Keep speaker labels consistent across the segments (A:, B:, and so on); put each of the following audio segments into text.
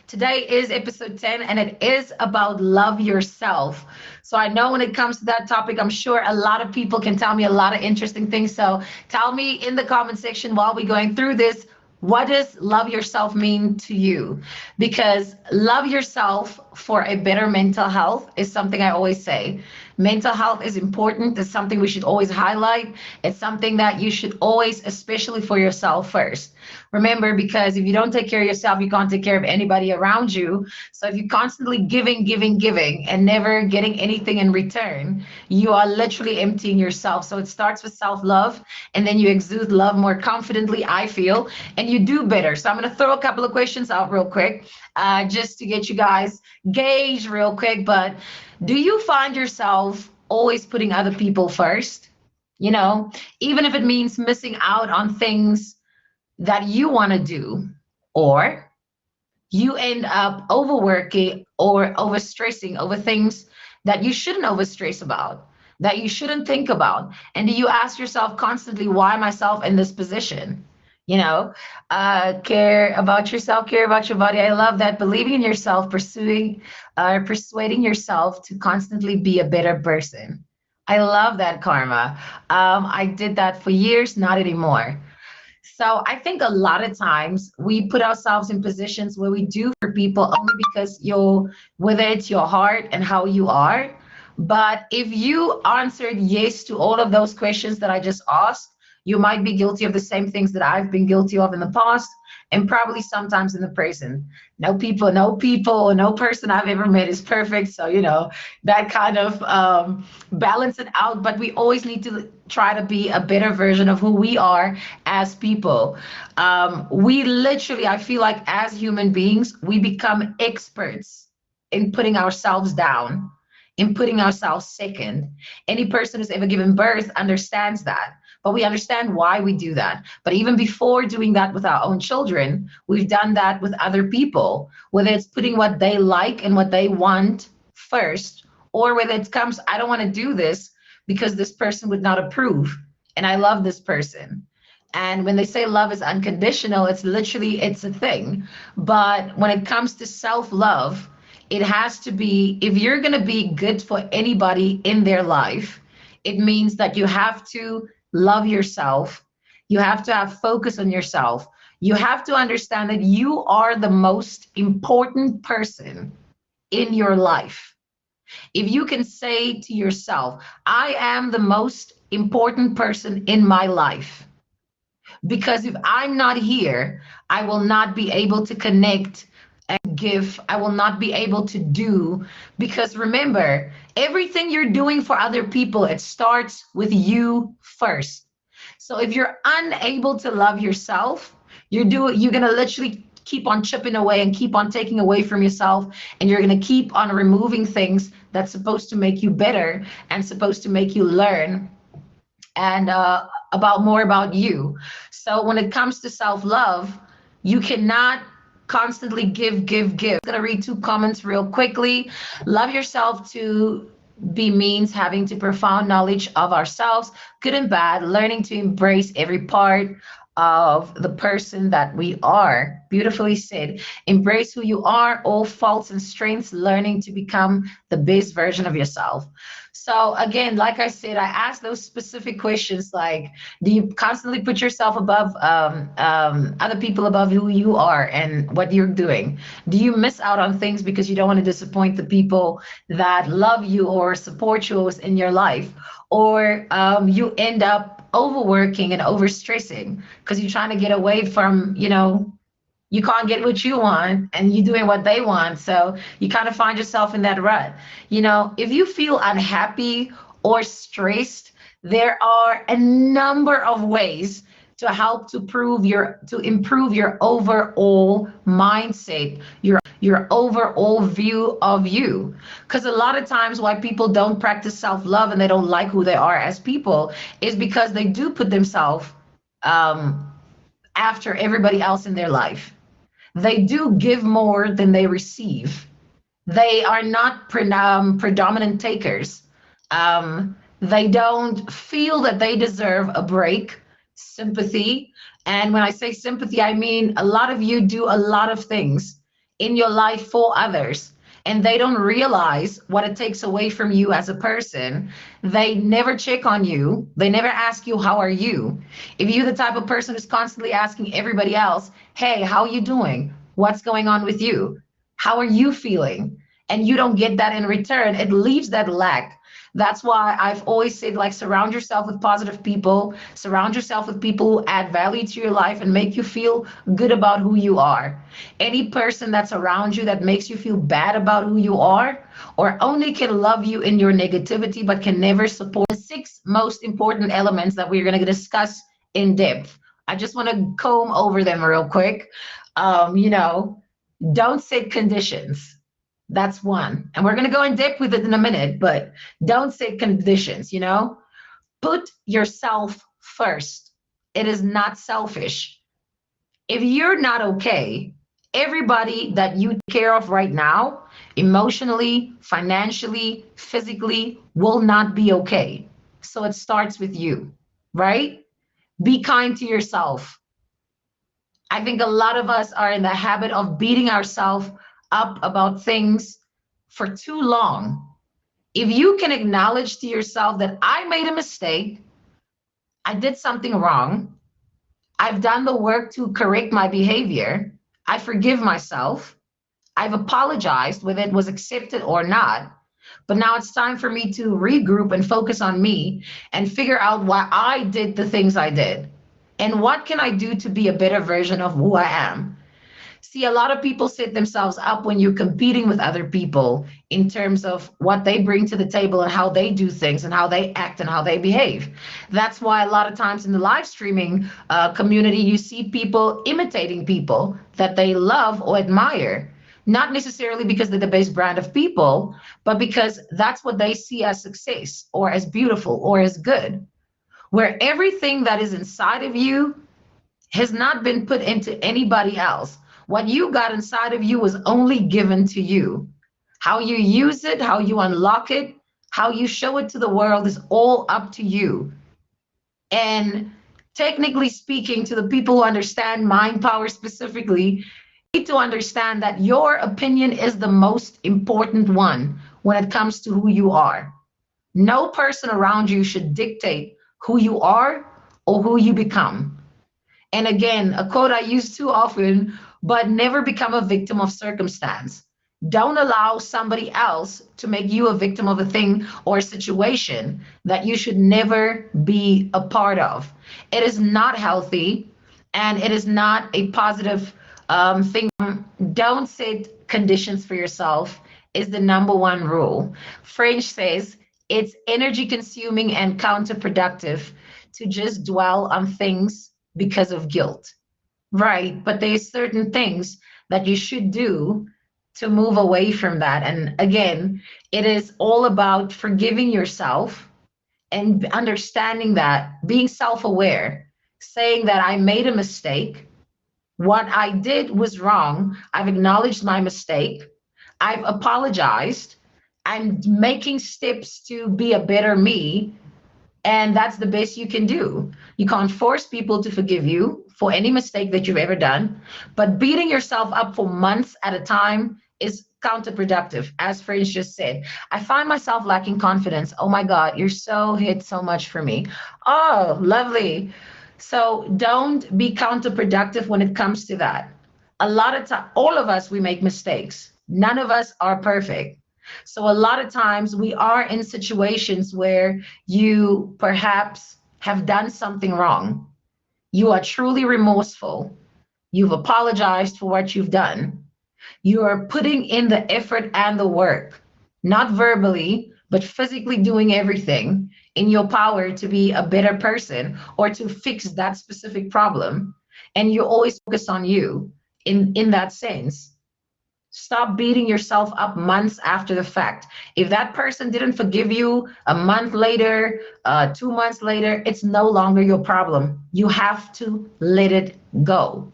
A: Today is episode 10, and it is about love yourself. So I know when it comes to that topic, I'm sure a lot of people can tell me a lot of interesting things. So tell me in the comment section while we're going through this, what does love yourself mean to you? Because love yourself for a better mental health is something I always say. Mental health is important. It's something we should always highlight. It's something that you should always, especially for yourself first. Remember, because if you don't take care of yourself, you can't take care of anybody around you. So if you're constantly giving, and never getting anything in return, you are literally emptying yourself. So it starts with self-love, and then you exude love more confidently, I feel, and you do better. So I'm going to throw a couple of questions out real quick, just to get you guys gauge real quick. But do you find yourself always putting other people first? You know, even if it means missing out on things that you want to do, or you end up overworking or overstressing over things that you shouldn't overstress about, that you shouldn't think about. And do you ask yourself constantly, why myself in this position? You know, care about yourself, care about your body. I love that. Believing in yourself, persuading yourself to constantly be a better person. I love that, Karma. I did that for years, not anymore. So I think a lot of times we put ourselves in positions where we do for people only because whether it's your heart and how you are. But if you answered yes to all of those questions that I just asked, you might be guilty of the same things that I've been guilty of in the past, and probably sometimes in the present. No people, or no person I've ever met is perfect. So, that kind of balance it out. But we always need to try to be a better version of who we are as people. We literally, I feel like as human beings, we become experts in putting ourselves down, in putting ourselves second. Any person who's ever given birth understands that. But we understand why we do that. But even before doing that with our own children, we've done that with other people, whether it's putting what they like and what they want first, or whether it comes, I don't want to do this because this person would not approve. And I love this person. And when they say love is unconditional, it's a thing. But when it comes to self-love, it has to be, if you're going to be good for anybody in their life, it means that you have to love yourself. You have to have focus on yourself. You have to understand that you are the most important person in your life. If you can say to yourself, I am the most important person in my life, because if I'm not here, I will not be able to connect and give. I will not be able to do, because remember, everything you're doing for other people, it starts with you first. So if you're unable to love yourself, you're gonna literally keep on chipping away and keep on taking away from yourself, and you're gonna keep on removing things that's supposed to make you better and supposed to make you learn and about more about you. So when it comes to self-love, you cannot constantly give. I'm gonna read two comments real quickly. Love yourself to be means having to profound knowledge of ourselves, good and bad, learning to embrace every part of the person that we are. Beautifully said. Embrace who you are, all faults and strengths, learning to become the best version of yourself. So again, like I said, I ask those specific questions like, do you constantly put yourself above other people, above who you are and what you're doing? Do you miss out on things because you don't want to disappoint the people that love you or support you in your life? Or you end up overworking and overstressing because you're trying to get away from, you can't get what you want and you're doing what they want. So you kind of find yourself in that rut. If you feel unhappy or stressed, there are a number of ways to help to improve your overall mindset, your overall view of you. Because a lot of times why people don't practice self-love and they don't like who they are as people is because they do put themselves after everybody else in their life. They do give more than they receive. They are not predominant takers. They don't feel that they deserve a break, sympathy. And when I say sympathy, I mean a lot of you do a lot of things in your life for others, and they don't realize what it takes away from you as a person. They never check on you. They never ask you, how are you? If you're the type of person who's constantly asking everybody else, hey, how are you doing? What's going on with you? How are you feeling? And you don't get that in return, it leaves that lack. That's why I've always said, like, surround yourself with positive people, surround yourself with people who add value to your life and make you feel good about who you are. Any person that's around you that makes you feel bad about who you are, or only can love you in your negativity but can never support the six most important elements that we're going to discuss in depth. I just want to comb over them real quick. You know, don't set conditions. That's one. And we're going to go in depth with it in a minute, but don't set conditions, you know? Put yourself first. It is not selfish. If you're not okay, everybody that you take care of right now, emotionally, financially, physically, will not be okay. So it starts with you, right? Be kind to yourself. I think a lot of us are in the habit of beating ourselves up about things for too long. If you can acknowledge to yourself that I made a mistake, I did something wrong, I've done the work to correct my behavior, I forgive myself, I've apologized, whether it was accepted or not, but now it's time for me to regroup and focus on me and figure out why I did the things I did. And what can I do to be a better version of who I am? See, a lot of people set themselves up when you're competing with other people in terms of what they bring to the table and how they do things and how they act and how they behave. That's why a lot of times in the live streaming community, you see people imitating people that they love or admire. Not necessarily because they're the best brand of people, but because that's what they see as success or as beautiful or as good. Where everything that is inside of you has not been put into anybody else. What you got inside of you was only given to you. How you use it, how you unlock it, how you show it to the world is all up to you. And technically speaking, to the people who understand mind power specifically, you need to understand that your opinion is the most important one when it comes to who you are. No person around you should dictate who you are or who you become. And again, a quote I use too often, but never become a victim of circumstance. Don't allow somebody else to make you a victim of a thing or a situation that you should never be a part of. It is not healthy and it is not a positive thing. Don't set conditions for yourself is the number one rule. French says it's energy consuming and counterproductive to just dwell on things because of guilt. Right, but there's certain things that you should do to move away from that. And again, it is all about forgiving yourself and understanding that, being self-aware, saying that I made a mistake, what I did was wrong, I've acknowledged my mistake, I've apologized, I'm making steps to be a better me. And that's the best you can do. You can't force people to forgive you for any mistake that you've ever done, but beating yourself up for months at a time is counterproductive. As French just said, I find myself lacking confidence. Oh my God, you're so hit so much for me. Oh, lovely. So don't be counterproductive when it comes to that. A lot of time, all of us, we make mistakes. None of us are perfect. So a lot of times we are in situations where you perhaps have done something wrong. You are truly remorseful. You've apologized for what you've done. You are putting in the effort and the work, not verbally, but physically doing everything in your power to be a better person or to fix that specific problem. And you always focus on you in that sense. Stop beating yourself up months after the fact. If that person didn't forgive you a month later, 2 months later, it's no longer your problem. You have to let it go.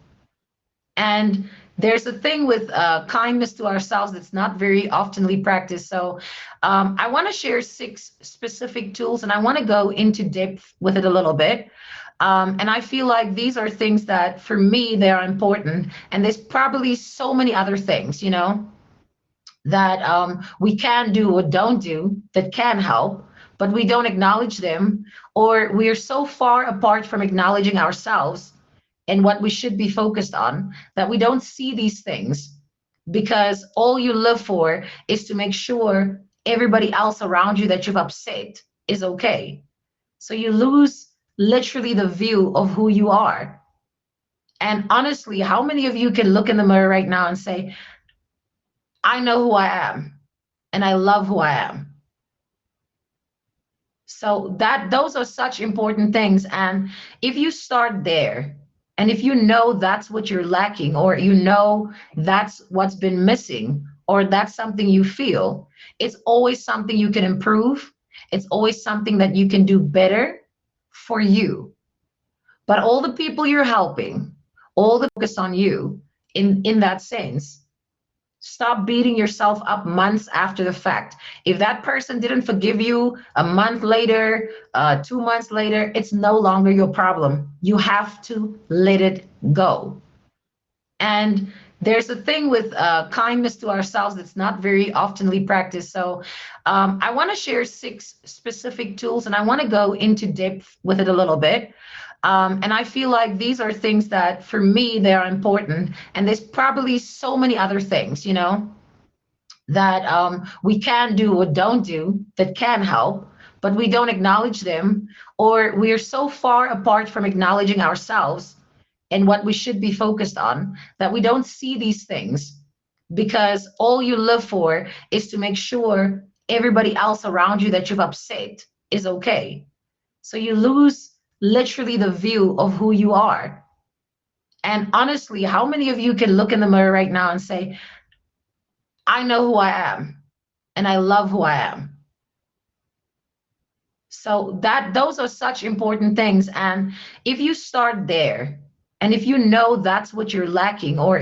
A: And there's a thing with kindness to ourselves that's not very oftenly practiced. So I want to share 6 specific tools, and I want to go into depth with it a little bit. And I feel like these are things that for me, they are important. And there's probably so many other things, that we can do or don't do that can help, but we don't acknowledge them, or we are so far apart from acknowledging ourselves and what we should be focused on that we don't see these things because all you live for is to make sure everybody else around you that you've upset is okay. So you lose literally the view of who you are. And honestly, how many of you can look in the mirror right now and say, I know who I am and I love who I am? So that those are such important things. And if you start there, and if you know that's what you're lacking, or that's what's been missing, or that's something you feel, it's always something you can improve. It's always something that you can do better for you. But all the people you're helping, all the focus on you in that sense. Stop beating yourself up months after the fact. If that person didn't forgive you a month later, 2 months later, it's no longer your problem. You have to let it go. And there's a thing with kindness to ourselves that's not very oftenly practiced. So I want to share 6 specific tools, and I want to go into depth with it a little bit. And I feel like these are things that for me, they are important. And there's probably so many other things, that we can do or don't do that can help, but we don't acknowledge them, or we are so far apart from acknowledging ourselves and what we should be focused on that we don't see these things because all you live for is to make sure everybody else around you that you've upset is okay. So you lose literally the view of who you are. And honestly, how many of you can look in the mirror right now and say, I know who I am and I love who I am? So that those are such important things. And if you start there, and if you know that's what you're lacking, or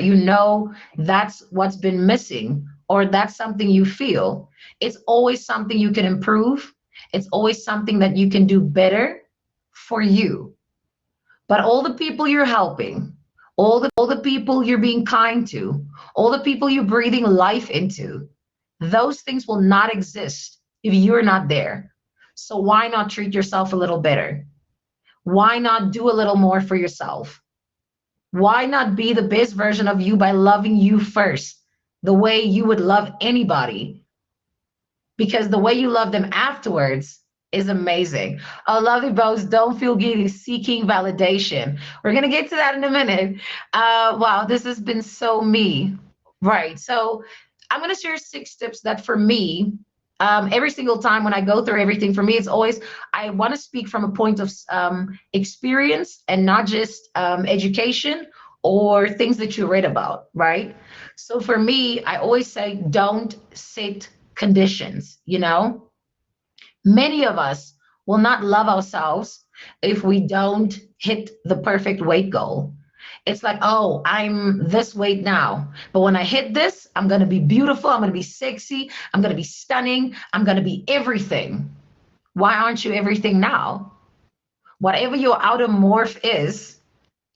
A: that's what's been missing, or that's something you feel, it's always something you can improve. It's always something that you can do better for you. But all the people you're helping, all the people you're being kind to, all the people you're breathing life into, those things will not exist if you're not there. So why not treat yourself a little better? Why not do a little more for yourself? Why not be the best version of you by loving you first, the way you would love anybody? Because the way you love them afterwards is amazing. Oh, lovely bows, don't feel guilty seeking validation. We're going to get to that in a minute. Wow, this has been so me. Right. So I'm going to share 6 tips that for me, every single time when I go through everything, for me, it's always, I want to speak from a point of experience and not just education or things that you read about, right? So for me, I always say, don't set conditions, Many of us will not love ourselves if we don't hit the perfect weight goal. It's like, oh, I'm this weight now, but when I hit this, I'm going to be beautiful. I'm going to be sexy. I'm going to be stunning. I'm going to be everything. Why aren't you everything now? Whatever your outer morph is,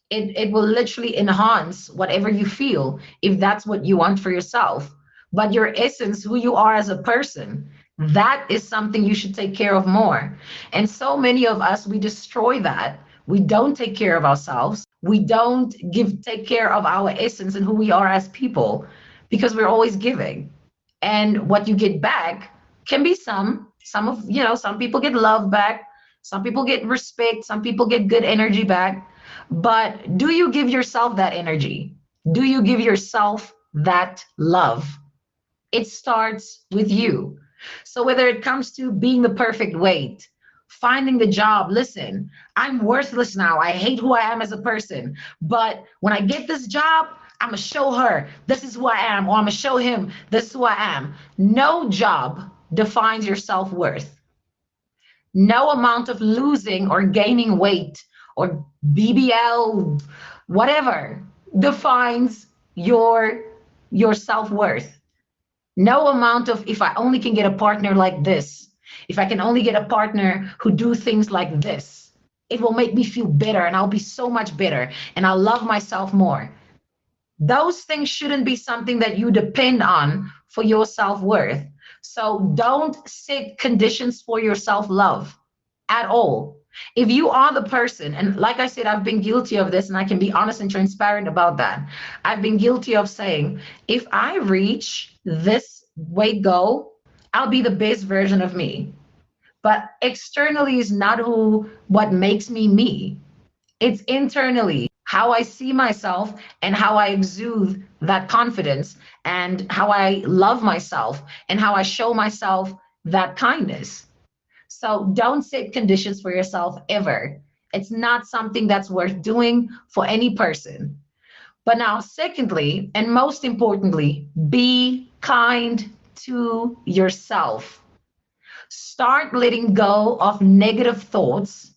A: it will literally enhance whatever you feel if that's what you want for yourself. But your essence, who you are as a person, that is something you should take care of more. And so many of us, we destroy that. We don't take care of ourselves. We don't take care of our essence and who we are as people because we're always giving. And what you get back can be some people get love back. Some people get respect. Some people get good energy back. But do you give yourself that energy? Do you give yourself that love? It starts with you. So whether it comes to being the perfect weight, finding the job, listen, I'm worthless now. I hate who I am as a person. But when I get this job, I'm going to show her this is who I am, or I'm going to show him this is who I am. No job defines your self-worth. No amount of losing or gaining weight or BBL, whatever, defines your self-worth. No amount of, if I only can get a partner like this, if I can only get a partner who do things like this, it will make me feel better and I'll be so much better and I'll love myself more. Those things shouldn't be something that you depend on for your self-worth. So don't set conditions for your self-love at all. If you are the person, and like I said, I've been guilty of this, and I can be honest and transparent about that. I've been guilty of saying, if I reach this weight goal, I'll be the best version of me. But externally is not what makes me me. It's internally how I see myself and how I exude that confidence and how I love myself and how I show myself that kindness. So don't set conditions for yourself ever. It's not something that's worth doing for any person. But now, secondly, and most importantly, be kind to yourself. Start letting go of negative thoughts,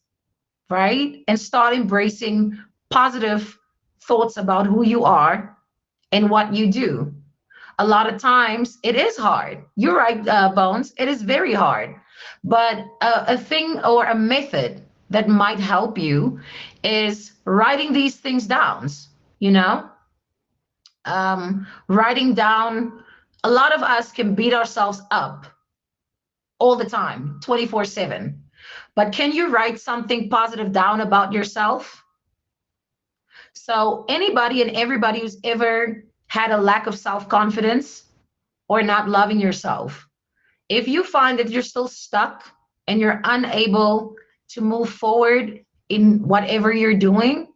A: right? And start embracing positive thoughts about who you are and what you do. A lot of times it is hard. You're right, Bones. It is very hard. But a thing or a method that might help you is writing these things down, you know? Writing down, a lot of us can beat ourselves up all the time, 24/7. But can you write something positive down about yourself? So anybody and everybody who's ever had a lack of self-confidence or not loving yourself, if you find that you're still stuck and you're unable to move forward in whatever you're doing,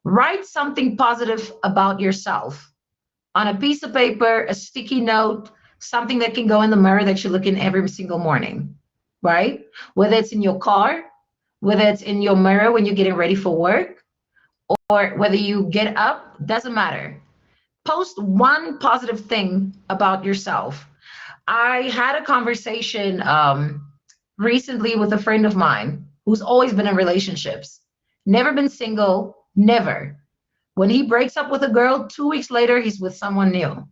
A: write something positive about yourself on a piece of paper, a sticky note, something that can go in the mirror that you look in every single morning, right? Whether it's in your car, whether it's in your mirror when you're getting ready for work, or whether you get up, doesn't matter. Post one positive thing about yourself. I had a conversation recently with a friend of mine who's always been in relationships, never been single, never. When he breaks up with a girl, 2 weeks later, he's with someone new.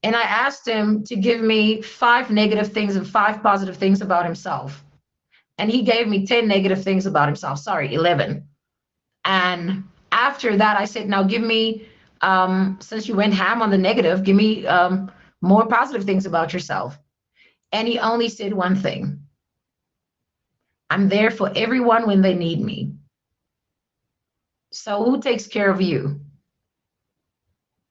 A: And I asked him to give me 5 negative things and 5 positive things about himself. And he gave me 10 negative things about himself. Sorry, 11. And after that, I said, now give me, since you went ham on the negative, give me more positive things about yourself. And he only said one thing: I'm there for everyone when they need me. So who takes care of you?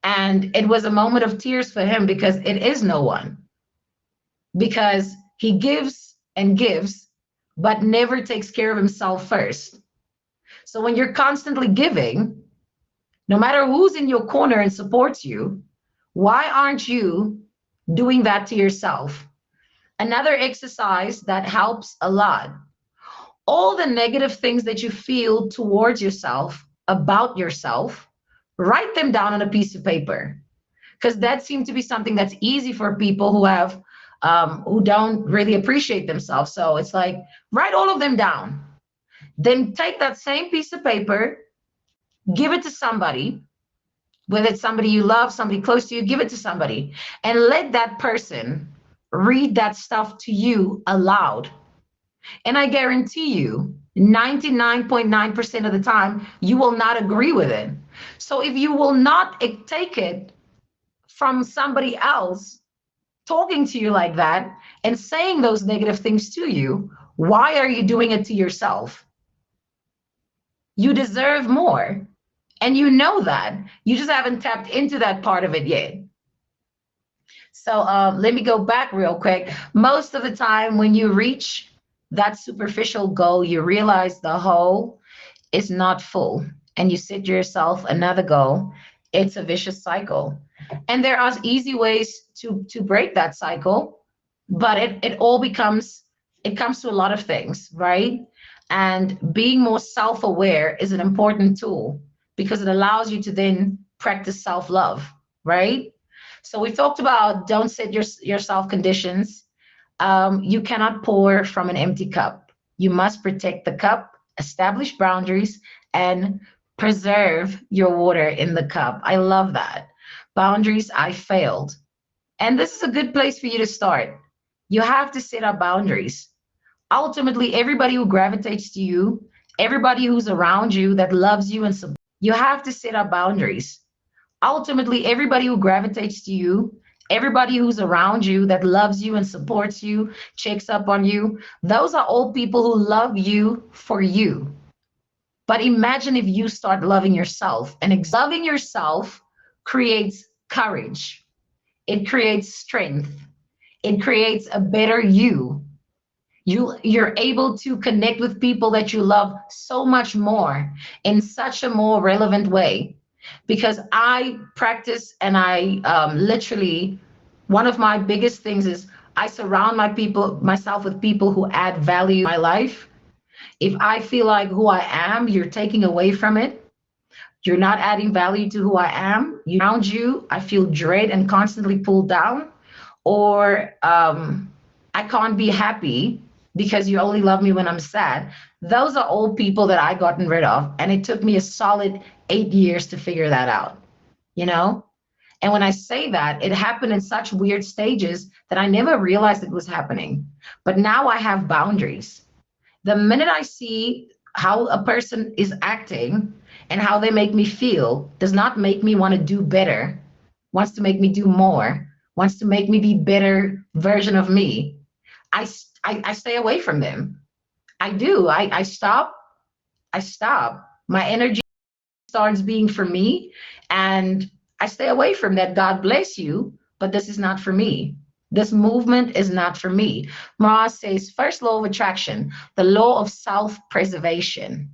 A: And it was a moment of tears for him because it is no one. Because he gives and gives, but never takes care of himself first. So when you're constantly giving, no matter who's in your corner and supports you, why aren't you doing that to yourself? Another exercise that helps a lot: all the negative things that you feel towards yourself, about yourself, write them down on a piece of paper. Because that seems to be something that's easy for people who don't really appreciate themselves. So it's like, write all of them down. Then take that same piece of paper, give it to somebody, whether it's somebody you love, somebody close to you, give it to somebody, and let that person read that stuff to you aloud. And I guarantee you, 99.9% of the time, you will not agree with it. So if you will not take it from somebody else talking to you like that and saying those negative things to you, why are you doing it to yourself? You deserve more. And you know that. You just haven't tapped into that part of it yet. So let me go back real quick. Most of the time when you reach that superficial goal, you realize the hole is not full and you set yourself another goal. It's a vicious cycle. And there are easy ways to break that cycle, but it comes to a lot of things, right? And being more self-aware is an important tool because it allows you to then practice self-love, right? So we talked about don't set yourself conditions. You cannot pour from an empty cup. You must protect the cup, establish boundaries, and preserve your water in the cup. I love that. Boundaries, I failed. And this is a good place for you to start. You have to set up boundaries. Ultimately, everybody who gravitates to you everybody who's around you that loves you and supports you. You have to set up boundaries. Ultimately, everybody who gravitates to you, everybody who's around you that loves you and supports you, checks up on you, those are all people who love you for you. But imagine if you start loving yourself, and loving yourself creates courage, it creates strength, it creates a better you. You're able to connect with people that you love so much more in such a more relevant way, because I practice and I literally, one of my biggest things is I surround myself with people who add value in my life. If I feel like who I am, you're taking away from it, you're not adding value to who I am, around you, I feel dread and constantly pulled down, or I can't be happy because you only love me when I'm sad. Those are all people that I gotten rid of. And it took me a solid 8 years to figure that out, you know? And when I say that, it happened in such weird stages that I never realized it was happening. But now I have boundaries. The minute I see how a person is acting and how they make me feel does not make me want to do better, wants to make me do more, wants to make me be better version of me, I stay away from them. I do. I stop. My energy starts being for me, and I stay away from that. God bless you, but this is not for me. This movement is not for me. Ma says, first law of attraction, the law of self-preservation.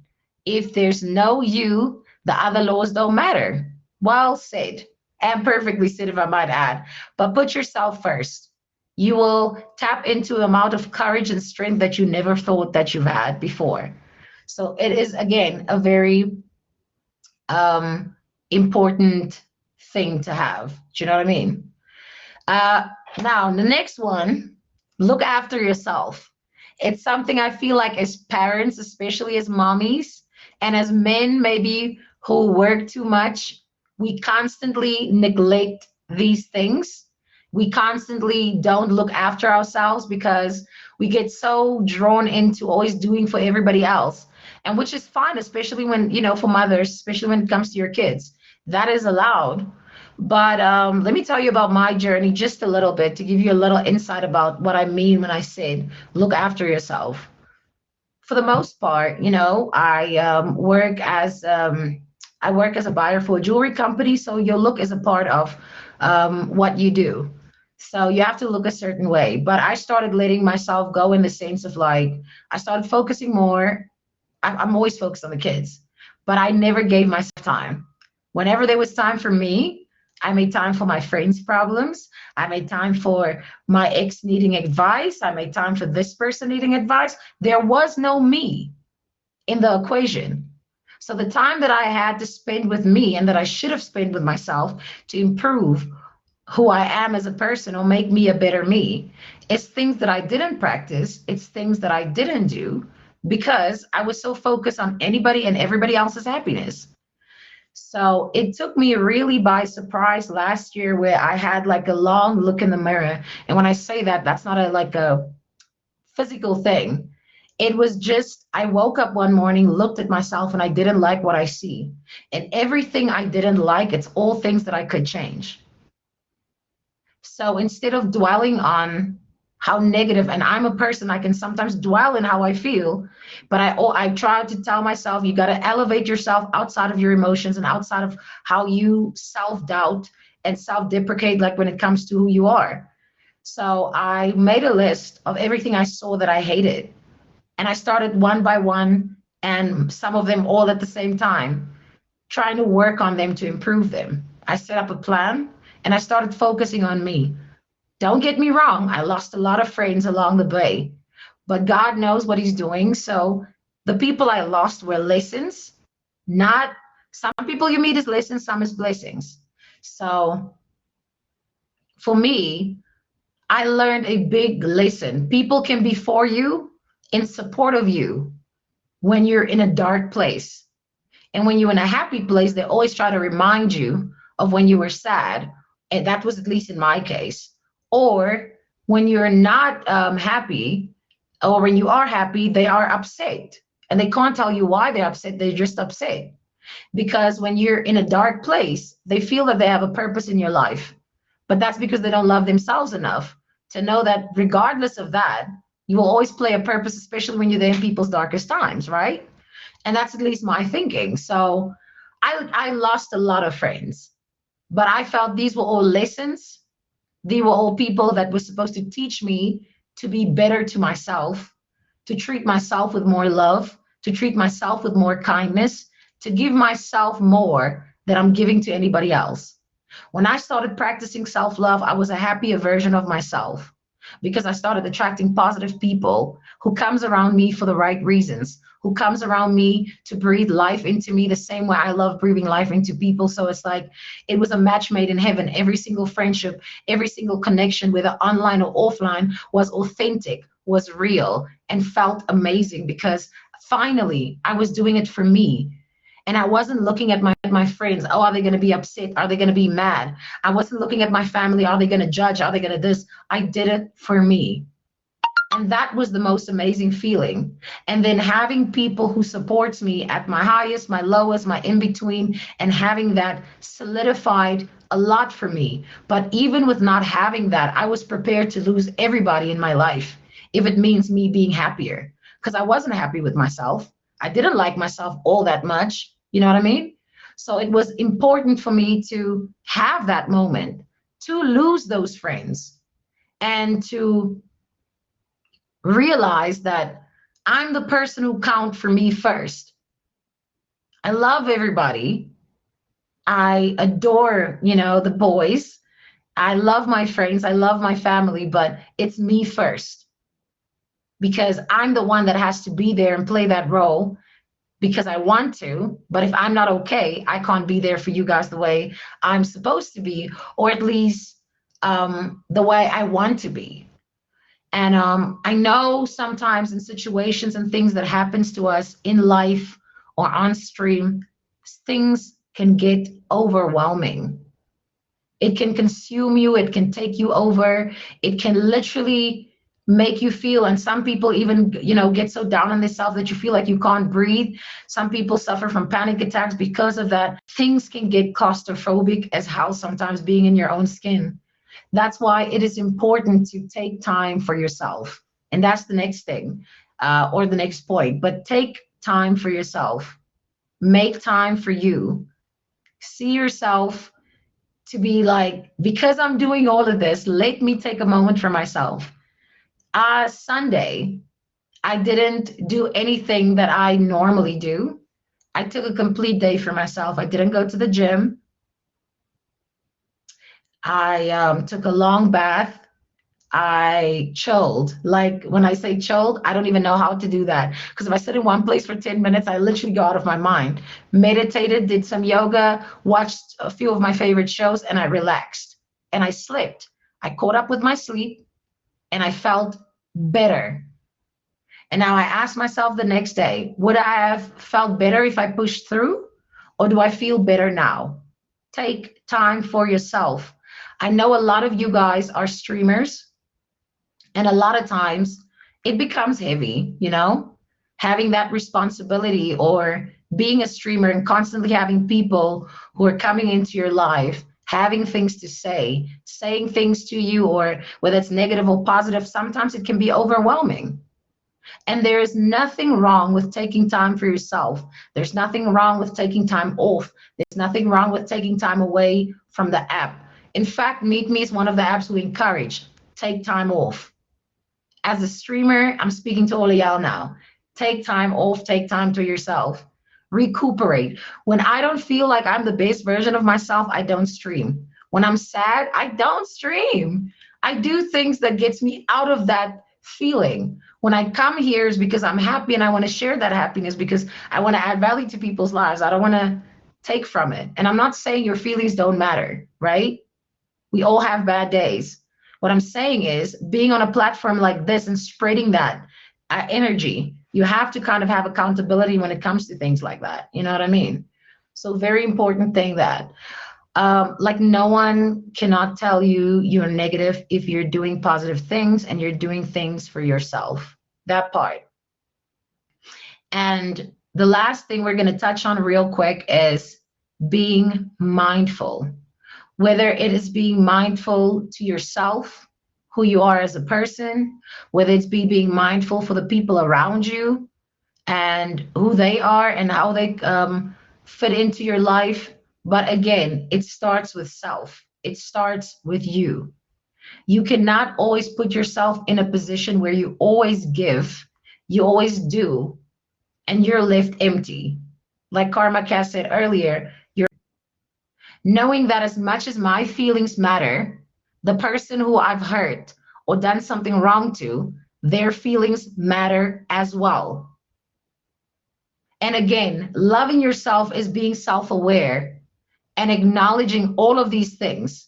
A: If there's no you, the other laws don't matter. Well said, and perfectly said, if I might add. But put yourself first. You will tap into an amount of courage and strength that you never thought that you've had before. So it is, again, a very important thing to have. Do you know what I mean? Uh, Now, the next one, look after yourself. It's something I feel like as parents, especially as mommies, and as men, maybe who work too much, we constantly neglect these things. We constantly don't look after ourselves because we get so drawn into always doing for everybody else. And which is fine, especially when, for mothers, especially when it comes to your kids. That is allowed. But let me tell you about my journey just a little bit to give you a little insight about what I mean when I said look after yourself. For the most part, I work as a buyer for a jewelry company, so your look is a part of what you do. So you have to look a certain way. But I started letting myself go in the sense of like I started focusing more. I'm always focused on the kids, but I never gave myself time. Whenever there was time for me, I made time for my friends' problems. I made time for my ex needing advice. I made time for this person needing advice. There was no me in the equation. So the time that I had to spend with me and that I should have spent with myself to improve who I am as a person or make me a better me, it's things that I didn't practice. It's things that I didn't do because I was so focused on anybody and everybody else's happiness. So it took me really by surprise last year where I had like a long look in the mirror. And when I say that, that's not a physical thing. It was just, I woke up one morning, looked at myself, and I didn't like what I see. And everything I didn't like, it's all things that I could change. So instead of dwelling on how negative, and I'm a person, I can sometimes dwell in how I feel, but I try to tell myself, you got to elevate yourself outside of your emotions and outside of how you self-doubt and self-deprecate, like when it comes to who you are. So I made a list of everything I saw that I hated, and I started one by one, and some of them all at the same time, trying to work on them to improve them. I set up a plan, and I started focusing on me. Don't get me wrong, I lost a lot of friends along the way, but God knows what He's doing. So the people I lost were lessons, not some people you meet as lessons, some as blessings. So for me, I learned a big lesson. People can be for you, in support of you when you're in a dark place. And when you're in a happy place, they always try to remind you of when you were sad. And that was at least in my case. Or when you're not happy, or when you are happy, they are upset. And they can't tell you why they're upset. They're just upset. Because when you're in a dark place, they feel that they have a purpose in your life. But that's because they don't love themselves enough to know that regardless of that, you will always play a purpose, especially when you're there in people's darkest times, right? And that's at least my thinking. So I lost a lot of friends, but I felt these were all lessons. They were all people that were supposed to teach me to be better to myself, to treat myself with more love, to treat myself with more kindness, to give myself more than I'm giving to anybody else. When I started practicing self-love, I was a happier version of myself because I started attracting positive people who comes around me for the right reasons, who comes around me to breathe life into me the same way I love breathing life into people. So it's like it was a match made in heaven. Every single friendship, every single connection, whether online or offline, was authentic, was real, and felt amazing because finally I was doing it for me. And I wasn't looking at my friends. Oh, are they going to be upset? Are they going to be mad? I wasn't looking at my family. Are they going to judge? Are they going to this? I did it for me. And that was the most amazing feeling. And then having people who supports me at my highest, my lowest, my in between, and having that solidified a lot for me. But even with not having that, I was prepared to lose everybody in my life if it means me being happier, because I wasn't happy with myself. I didn't like myself all that much. You know what I mean? So it was important for me to have that moment, to lose those friends, and to realize that I'm the person who count for me first. I love everybody. I adore, the boys. I love my friends. I love my family, but it's me first because I'm the one that has to be there and play that role because I want to. But if I'm not okay, I can't be there for you guys the way I'm supposed to be, or at least the way I want to be. And I know sometimes in situations and things that happens to us in life or on stream, things can get overwhelming. It can consume you. It can take you over. It can literally make you feel, and some people even, get so down on themselves that you feel like you can't breathe. Some people suffer from panic attacks because of that. Things can get claustrophobic as hell sometimes being in your own skin. That's why it is important to take time for yourself. And that's the next thing, or the next point. But take time for yourself. Make time for you. See yourself to be like, because I'm doing all of this, let me take a moment for myself. Sunday, I didn't do anything that I normally do. I took a complete day for myself. I didn't go to the gym. I took a long bath. I chilled. Like when I say chilled, I don't even know how to do that. Because if I sit in one place for 10 minutes, I literally go out of my mind. Meditated, did some yoga, watched a few of my favorite shows, and I relaxed. And I slept. I caught up with my sleep and I felt better. And now I ask myself the next day, would I have felt better if I pushed through? Or do I feel better now? Take time for yourself. I know a lot of you guys are streamers, and a lot of times it becomes heavy, having that responsibility or being a streamer and constantly having people who are coming into your life, having things to say, saying things to you, or whether it's negative or positive, sometimes it can be overwhelming. And there is nothing wrong with taking time for yourself. There's nothing wrong with taking time off. There's nothing wrong with taking time away from the app. In fact, MeetMe is one of the apps we encourage. Take time off. As a streamer, I'm speaking to all of y'all now. Take time off, take time to yourself. Recuperate. When I don't feel like I'm the best version of myself, I don't stream. When I'm sad, I don't stream. I do things that gets me out of that feeling. When I come here is because I'm happy and I want to share that happiness because I want to add value to people's lives. I don't want to take from it. And I'm not saying your feelings don't matter, right? We all have bad days. What I'm saying is being on a platform like this and spreading that energy, you have to kind of have accountability when it comes to things like that. You know what I mean? So very important thing that like no one cannot tell you you're negative if you're doing positive things and you're doing things for yourself. That part. And the last thing we're going to touch on real quick is being mindful, whether it is being mindful to yourself, who you are as a person, whether it's being mindful for the people around you and who they are and how they fit into your life. But again, it starts with self. It starts with you. You cannot always put yourself in a position where you always give, you always do, and you're left empty. Like Karma Cass said earlier, you're knowing that as much as my feelings matter, the person who I've hurt or done something wrong to, their feelings matter as well. And again, loving yourself is being self aware and acknowledging all of these things.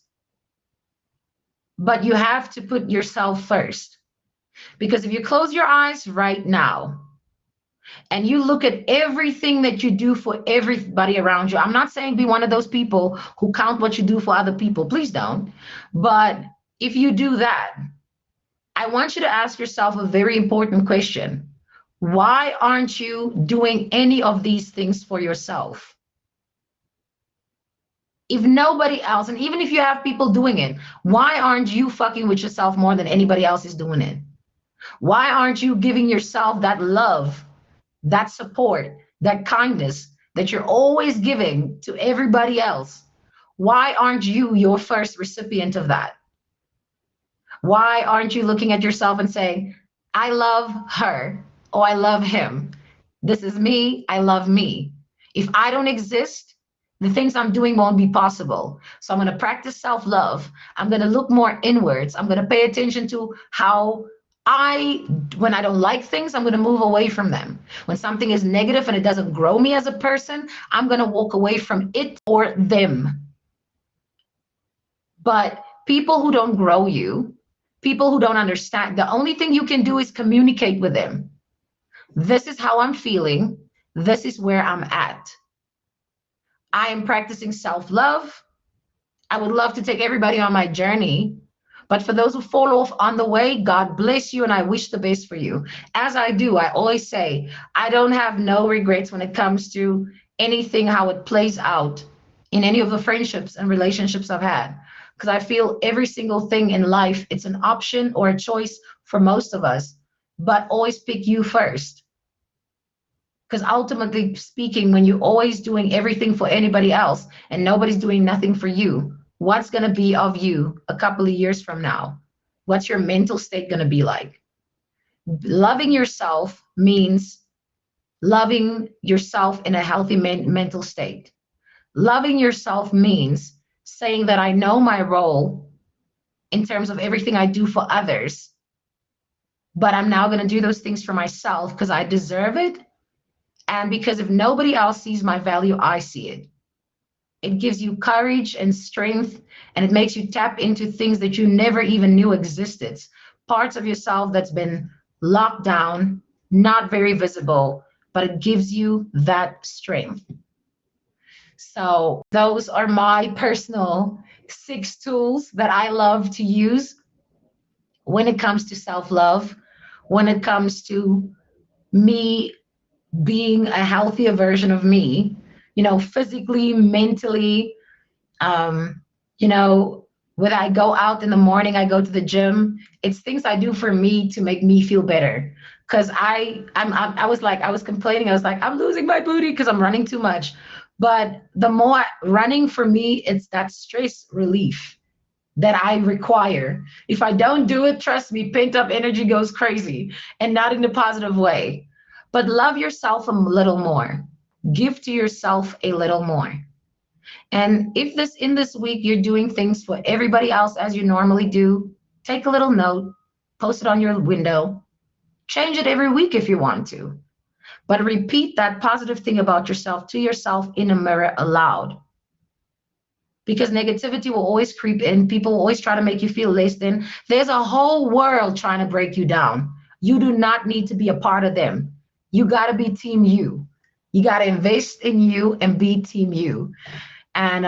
A: But you have to put yourself first. Because if you close your eyes right now and you look at everything that you do for everybody around you, I'm not saying be one of those people who count what you do for other people. Please don't. But if you do that, I want you to ask yourself a very important question. Why aren't you doing any of these things for yourself? If nobody else, and even if you have people doing it, why aren't you fucking with yourself more than anybody else is doing it? Why aren't you giving yourself that love, that support, that kindness that you're always giving to everybody else? Why aren't you your first recipient of that? Why aren't you looking at yourself and saying, I love her or I love him? This is me. I love me. If I don't exist, the things I'm doing won't be possible. So I'm going to practice self-love. I'm going to look more inwards. I'm going to pay attention to how when I don't like things, I'm going to move away from them. When something is negative and it doesn't grow me as a person, I'm going to walk away from it or them. But people who don't grow you, people who don't understand, the only thing you can do is communicate with them. This is how I'm feeling. This is where I'm at. I am practicing self-love. I would love to take everybody on my journey. But for those who fall off on the way, God bless you and I wish the best for you. As I do, I always say, I don't have no regrets when it comes to anything, how it plays out in any of the friendships and relationships I've had. Because I feel every single thing in life, it's an option or a choice for most of us. But always pick you first. Because ultimately speaking, when you're always doing everything for anybody else and nobody's doing nothing for you, what's going to be of you a couple of years from now? What's your mental state going to be like? Loving yourself means loving yourself in a healthy mental state. Loving yourself means saying that I know my role in terms of everything I do for others, but I'm now going to do those things for myself because I deserve it. And because if nobody else sees my value, I see it. It gives you courage and strength, and it makes you tap into things that you never even knew existed. Parts of yourself that's been locked down, not very visible, but it gives you that strength. So those are my personal 6 tools that I love to use when it comes to self-love, when it comes to me being a healthier version of me, physically, mentally, when I go out in the morning, I go to the gym. It's things I do for me to make me feel better. Because I was complaining. I was like, I'm losing my booty because I'm running too much. But the more running for me, it's that stress relief that I require. If I don't do it, trust me, pent up energy goes crazy, and not in a positive way. But love yourself a little more. Give to yourself a little more. And if in this week you're doing things for everybody else as you normally do, take a little note, post it on your window, change it every week if you want to. But repeat that positive thing about yourself to yourself in a mirror aloud. Because negativity will always creep in. People will always try to make you feel less than. There's a whole world trying to break you down. You do not need to be a part of them. You got to be team you. You got to invest in you and be team you. And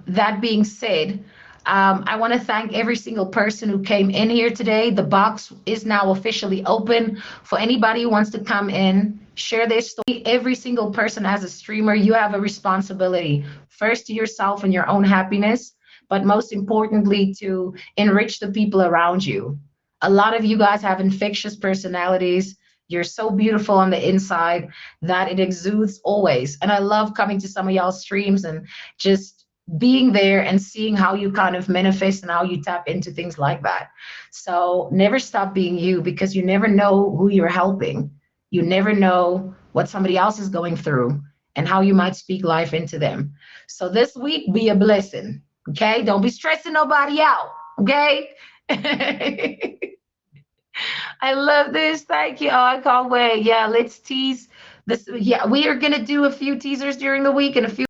A: that being said, I want to thank every single person who came in here today. The box is now officially open for anybody who wants to come in share their story. Every single person as a streamer, you have a responsibility first to yourself and your own happiness, but most importantly to enrich the people around you. A lot of you guys have infectious personalities. You're so beautiful on the inside that it exudes always. And I love coming to some of y'all streams and just being there and seeing how you kind of manifest and how you tap into things like that. So never stop being you, because you never know who you're helping. You never know what somebody else is going through and how you might speak life into them. So this week, be a blessing. Okay. Don't be stressing nobody out. Okay. I love this. Thank you. Oh, I can't wait. Yeah, let's tease this. Yeah, we are going to do a few teasers during the week and a few